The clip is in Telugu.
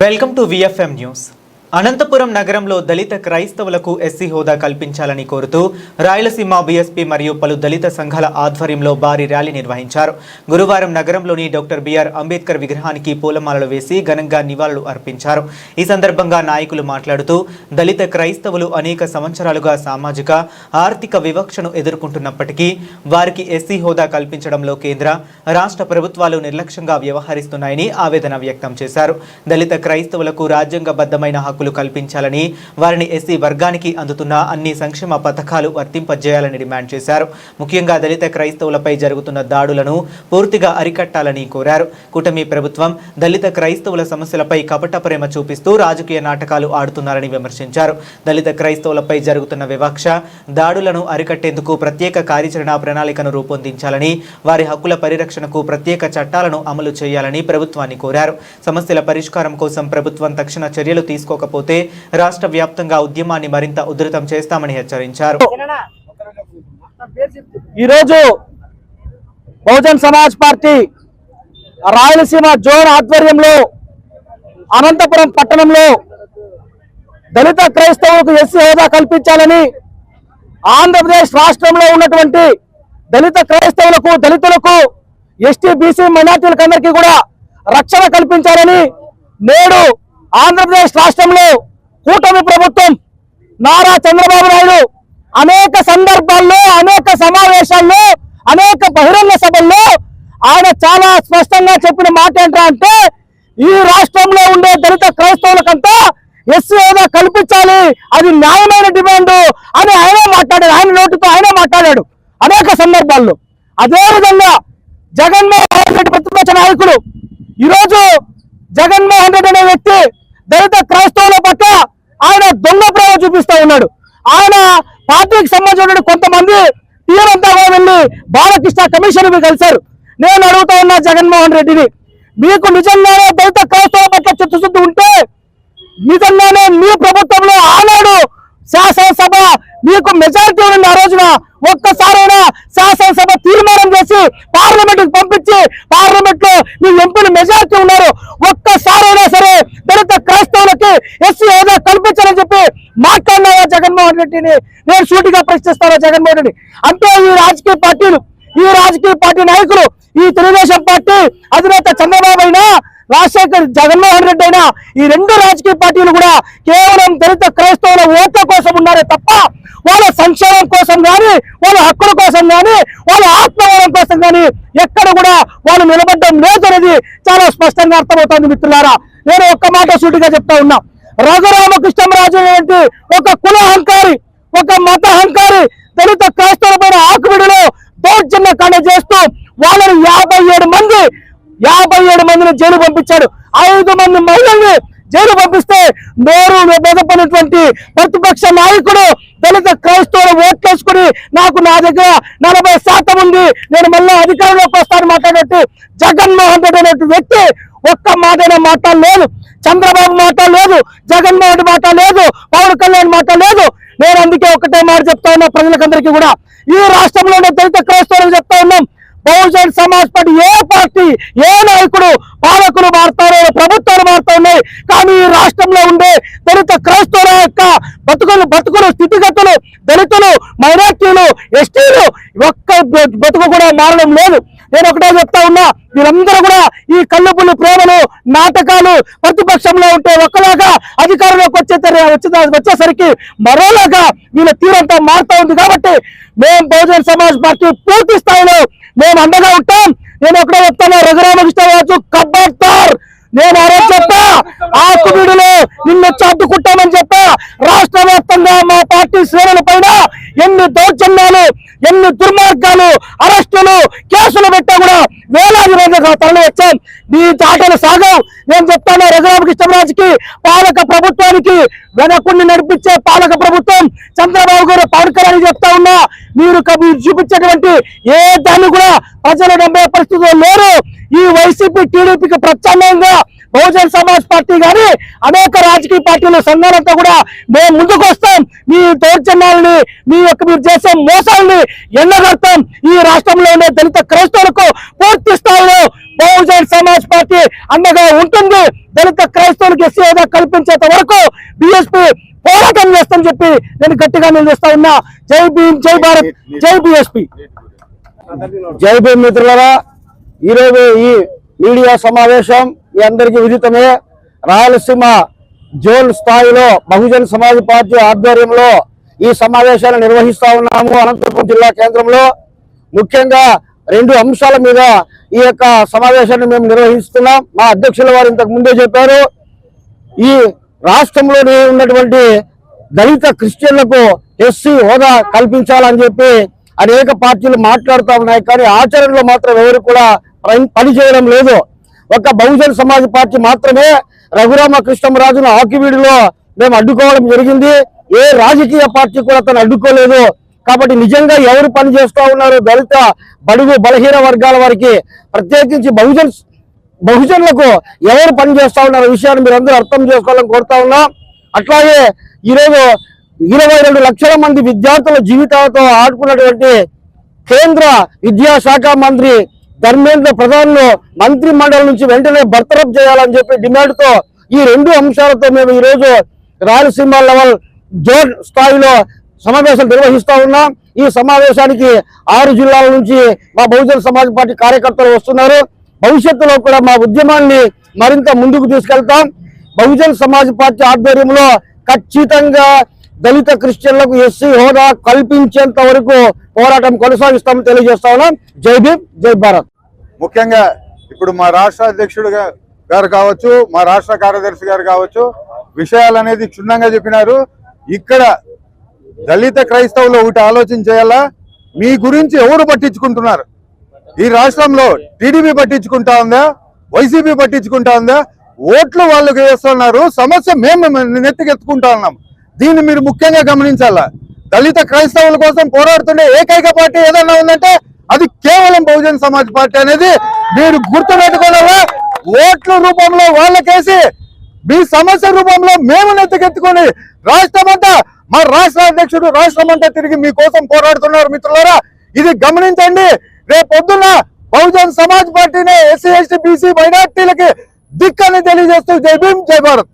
Welcome to VFM news. Anantapur నగరంలో దళిత క్రైస్తవులకు ఎస్సీ హోదా కల్పించాలని కోరుతూ రాయలసీమ బీఎస్పీ మరియు పలు దళిత సంఘాల ఆధ్వర్యంలో భారీ ర్యాలీ నిర్వహించారు. గురువారం నగరంలోని డాక్టర్ బిఆర్ అంబేద్కర్ విగ్రహానికి పూలమాలలు వేసి ఘనంగా నివాళులు అర్పించారు. ఈ సందర్భంగా నాయకులు మాట్లాడుతూ దళిత క్రైస్తవులు అనేక సంవత్సరాలుగా సామాజిక ఆర్థిక వివక్షను ఎదుర్కొంటున్నప్పటికీ వారికి ఎస్సీ హోదా కల్పించడంలో కేంద్ర రాష్ట్ర ప్రభుత్వాలు నిర్లక్ష్యంగా వ్యవహరిస్తున్నాయని ఆవేదన వ్యక్తం చేశారు. దళిత క్రైస్తవులకు రాజ్యాంగబద్ధమైన హక్కులు కల్పించాలని, వారిని ఎస్సీ వర్గానికి అందుతున్న అన్ని సంక్షేమ పథకాలు వర్తింపజేయాలని డిమాండ్ చేశారు. ముఖ్యంగా దళిత క్రైస్తవులపై జరుగుతున్న దాడులను పూర్తిగా అరికట్టాలని కోరారు. కూటమి ప్రభుత్వం దళిత క్రైస్తవుల సమస్యలపై కపట ప్రేమ చూపిస్తూ రాజకీయ నాటకాలు ఆడుతున్నారని విమర్శించారు. దళిత క్రైస్తవులపై జరుగుతున్న వివక్ష దాడులను అరికట్టేందుకు ప్రత్యేక కార్యాచరణ ప్రణాళికను రూపొందించాలని, వారి హక్కుల పరిరక్షణకు ప్రత్యేక చట్టాలను అమలు చేయాలని ప్రభుత్వాన్ని కోరారు. సమస్యల పరిష్కారం కోసం ప్రభుత్వం తక్షణ చర్యలు తీసుకోకపోతే రాష్ట్ర వ్యాప్తంగా ఉద్యమాన్ని మరింత ఉధృతం చేస్తామని హెచ్చరించారు. ఈరోజు బహుజన్ సమాజ్ పార్టీ రాయలసీమ జోన్ ఆధ్వర్యంలో అనంతపురం పట్టణంలో దళిత క్రైస్తవులకు ఎస్సీ హోదా కల్పించాలని, ఆంధ్రప్రదేశ్ రాష్ట్రంలో ఉన్నటువంటి దళిత క్రైస్తవులకు, దళితులకు, ఎస్టీ బీసీ మైనార్టీలకు అందరికీ కూడా రక్షణ కల్పించాలని నేడు ఆంధ్రప్రదేశ్ రాష్ట్రంలో కూటమి ప్రభుత్వం నారా చంద్రబాబు నాయుడు అనేక సందర్భాల్లో, అనేక సమావేశాల్లో, అనేక బహిరంగ సభల్లో ఆయన చాలా స్పష్టంగా చెప్పిన మాట ఏంటంటే ఈ రాష్ట్రంలో ఉండే దళిత క్రైస్తవులకంతా ఎస్సీ హోదా కల్పించాలి, అది న్యాయమైన డిమాండ్ అని ఆయన మాట్లాడాడు. ఆయన నోటితో ఆయన మాట్లాడాడు అనేక సందర్భాల్లో. అదేవిధంగా జగన్మోహన్ రెడ్డి ప్రతిపక్ష నాయకులు ఈరోజు జగన్మోహన్ రెడ్డి అనే వ్యక్తి దళిత క్రైస్తవుల పట్ల ఆయన దొంగ ప్రేమ చూపిస్తూ ఉన్నాడు. ఆయన పార్టీకి సంబంధించిన కొంతమంది తీరంతా వెళ్ళి బాలకృష్ణ కమిషన్ కలిశారు. నేను అడుగుతా ఉన్నా జగన్మోహన్ రెడ్డిని, మీకు నిజంగానే దళిత క్రైస్తవుల పట్ల చిత్తశుద్ధి ఉంటే నిజంగానే మీ ప్రభుత్వంలో ఆనాడు శాసనసభ మీకు మెజారిటీ ఉంది. ఆ రోజున ఒక్కసారైనా శాసనసభ తీర్మానం చేసి పార్లమెంట్ కు పంపించి పార్లమెంట్ లో మీ ఎంపీలు మెజారిటీ ఉన్నారు, ఒక్కసారైనా సరే దళిత క్రైస్తవులకి ఎస్సీ హోదా కల్పించాలని చెప్పి మాట్లాడినావా జగన్మోహన్ రెడ్డిని? నేను సూటిగా ప్రశ్నిస్తాను జగన్మోహన్ రెడ్డి. అంటే ఈ రాజకీయ పార్టీలు, ఈ రాజకీయ పార్టీ నాయకులు, ఈ తెలుగుదేశం పార్టీ అధినేత చంద్రబాబు అయినా, రాజశేఖర్ జగన్మోహన్ రెడ్డి అయినా, ఈ రెండు రాజకీయ పార్టీలు కూడా కేవలం దళిత క్రైస్తవుల ఓట్ల కోసం ఉన్నారే తప్ప వాళ్ళ సంక్షేమం కోసం కానీ, వాళ్ళ హక్కుల కోసం కానీ, వాళ్ళ ఆత్మగౌరవం కోసం కానీ ఎక్కడ కూడా వాళ్ళు నిలబడడం లేదు అనేది చాలా స్పష్టంగా అర్థమవుతోంది. మిత్రులారా, నేను ఒక్క మాట సూటిగా చెప్తా ఉన్నా, రఘురామకృష్ణరాజు అనేటువంటి ఒక కుల అహంకారి, ఒక మత అహంకారి దళిత క్రైస్తవుల పైన ఆకుబిడిలో దౌర్జన్య కాండ చేస్తూ వాళ్ళని 57 మందిని జైలు పంపించాడు. 5 మంది మహిళల్ని జైలు పంపిస్తే నోరు బెదపడినటువంటి ప్రతిపక్ష నాయకుడు దళిత క్రైస్తవులు ఓట్లేసుకుని నాకు నా దగ్గర 40% ఉంది, నేను మళ్ళీ అధికారంలోకి వస్తాను మాట్లాడేట్టు జగన్మోహన్ రెడ్డి అనే వ్యక్తి ఒక్క మాటైనా మాట్లాడలేదు. చంద్రబాబు మాట్లాడలేదు, జగన్మోహన్ రెడ్డి మాట్లాడలేదు, పవన్ కళ్యాణ్ మాట్లాడలేదు. నేను అందుకే ఒకటే మాట చెప్తా ఉన్నా ప్రజలకందరికీ కూడా, ఈ రాష్ట్రంలోనే దళిత క్రైస్తవులకు చెప్తా ఉన్నాం, బహుజన్ సమాజ్ పార్టీ ఏ పార్టీ, ఏ నాయకుడు, పాలకులు మారుతారో, ప్రభుత్వాలు మారుతా ఉన్నాయి, కానీ ఈ రాష్ట్రంలో ఉండే దళిత క్రైస్తవుల యొక్క బతుకులు స్థితిగతులు, దళితులు, మైనార్టీలు, ఎస్టీలు ఒక్క బతుకు కూడా మారడం లేదు. నేను ఒకటే చెప్తా ఉన్నా, వీళ్ళందరూ కూడా ఈ కళ్ళుపుల్లి ప్రేమలు, నాటకాలు, ప్రతిపక్షంలో ఉంటే ఒకలాగా అధికారంలోకి వచ్చేసరికి మరోలాగా వీళ్ళ తీరంతా మారుతా ఉంది. కాబట్టి మేము బహుజన్ సమాజ్ పార్టీ పూర్తి స్థాయిలో మేము అండగా ఉంటాం. నేను ఒకటే చెప్తాను, రఘురామకృష్ణరాజు కబ్బర్తార్, నేను ఆ రోజు చెప్పా ఆకుబీడులో నిన్ను చదువుకుంటామని చెప్పా. రాష్ట్ర వ్యాప్తంగా మా పార్టీ శ్రేణుల పైన ఎన్ని దౌర్జన్యాలు, ఎన్ని దుర్మార్గాలు, అరెస్టులు, కేసులు పెట్టా కూడా వేలాది మందిగా తరలి వచ్చాం. నీ చాటలు సాగవు. నేను చెప్తాను, రఘురామకృష్ణరాజుకి, పాలక ప్రభుత్వానికి వెనకుండి నడిపించే పాలక ప్రభుత్వం చంద్రబాబు గారు, పవన్ కళ్యాణ్ చెప్తా ఉన్నా, మీరు చూపించేటువంటి ఏ దాన్ని కూడా ప్రజలు నమ్మే పరిస్థితుల్లో లేరు. ఈ వైసీపీ టీడీపీకి ప్రత్యామ్నాయంగా బహుజన్ సమాజ్ పార్టీ కానీ అనేక రాజకీయ పార్టీల సంఘాలంతా కూడా మేము ముందుకు వస్తాం. మీ దౌర్జన్యాలని, మీరు చేసే మోసాలని ఎండగడతాం. ఈ రాష్ట్రంలో ఉండే దళిత క్రైస్తవులకు పూర్తి స్థాయిలో బహుజన్ సమాజ్ పార్టీ అండగా ఉంటుంది. దళిత క్రైస్తవులకు అని చెప్పి నేను గట్టిగా నిలదీస్తా ఉన్నా. జై భీమ్, జై భారత్, జై బీఎస్పీ. జై భీమ్ మిత్రులారా, ఈరోజు ఈ మీడియా సమావేశం మీ అందరికీ విదితమే. రాయలసీమ జోన్ స్థాయిలో బహుజన్ సమాజ్ పార్టీ ఆధ్వర్యంలో ఈ సమావేశాన్ని నిర్వహిస్తా ఉన్నాము అనంతపురం జిల్లా కేంద్రంలో. ముఖ్యంగా 2 అంశాల మీద ఈ యొక్క సమావేశాన్ని మేము నిర్వహిస్తున్నాం. మా అధ్యక్షుల వారు ఇంతకు ముందే చెప్పారు, ఈ రాష్ట్రంలోనే ఉన్నటువంటి దళిత క్రిస్టియన్లకు ఎస్సీ హోదా కల్పించాలని చెప్పి అనేక పార్టీలు మాట్లాడుతూ ఉన్నాయి. కానీ ఆచరణలో మాత్రం ఎవరు కూడా పని చేయడం లేదు. ఒక బహుజన్ సమాజ్ పార్టీ మాత్రమే రఘురామకృష్ణరాజును ఆకివీడిలో మేము అడ్డుకోవడం జరిగింది. ఏ రాజకీయ పార్టీ కూడా తను అడ్డుకోలేదు. కాబట్టి నిజంగా ఎవరు పని చేస్తా ఉన్నారు దళిత బడుగు బలహీన వర్గాల వారికి, ప్రత్యేకించి బహుజనులకు ఎవరు పని చేస్తా ఉన్నారు విషయాన్ని మీరు అందరూ అర్థం చేసుకోవాలని కోరుతా ఉన్నాం. అట్లాగే ఈరోజు 22 లక్షల మంది విద్యార్థుల జీవితాలతో ఆడుకున్నటువంటి కేంద్ర విద్యాశాఖ మంత్రి ధర్మేంద్ర ప్రధాన్ను మంత్రి మండలి నుంచి వెంటనే బర్తరఫ్ చేయాలని చెప్పి డిమాండ్తో ఈ 2 అంశాలతో మేము ఈరోజు రాయలసీమ లెవెల్ జోన్ స్థాయిలో సమావేశం నిర్వహిస్తా ఉన్నాం. ఈ సమావేశానికి 6 జిల్లాల నుంచి మా బహుజన్ సమాజ్ పార్టీ కార్యకర్తలు వస్తున్నారు. భవిష్యత్తులో కూడా మా ఉద్యమాన్ని మరింత ముందుకు తీసుకెళ్తాం. బహుజన్ సమాజ్ పార్టీ ఆధ్వర్యంలో ఖచ్చితంగా దళిత క్రిస్టియన్లకు ఎస్సీ హోదా కల్పించేంత వరకు పోరాటం కొనసాగిస్తామని తెలియజేస్తా ఉన్నాం. జై భీమ్, జై భారత్. ముఖ్యంగా ఇప్పుడు మా రాష్ట్ర అధ్యక్షుడు గారు కావచ్చు, మా రాష్ట్ర కార్యదర్శి గారు కావచ్చు, విషయాలు అనేది క్షుణ్ణంగా చెప్పినారు. ఇక్కడ దళిత క్రైస్తవులు ఒకటి ఆలోచన చేయాలా, మీ గురించి ఎవరు పట్టించుకుంటున్నారు? ఈ రాష్ట్రంలో టీడీపీ పట్టించుకుంటా ఉందా, వైసీపీ పట్టించుకుంటా ఉందా? ఓట్లు వాళ్ళకి వేస్తున్నారు, సమస్య మేము నెత్తికెత్తుకుంటా ఉన్నాం. దీన్ని మీరు ముఖ్యంగా గమనించాలా. దళిత క్రైస్తవుల కోసం పోరాడుతుండే ఏకైక పార్టీ ఏదన్నా ఉందంటే అది కేవలం బహుజన్ సమాజ్ పార్టీ అనేది మీరు గుర్తుపెట్టుకోవాలా. ఓట్ల రూపంలో వాళ్ళకేసి మీ సమస్య రూపంలో మేము నెత్తికెత్తుకొని రాష్ట్రమంతా, మా రాష్ట్ర అధ్యక్షుడు రాష్ట్రమంతా తిరిగి మీకోసం పోరాడుతున్నారు. మిత్రులారా, ఇది గమనించండి. రేపొద్దున బహుజన్ సమాజ్ పార్టీనే ఎస్సీ ఎస్టీ బీసీ మైనార్టీలకి దిక్కని తెలియజేస్తూ జై భీమ్, జై భారత్.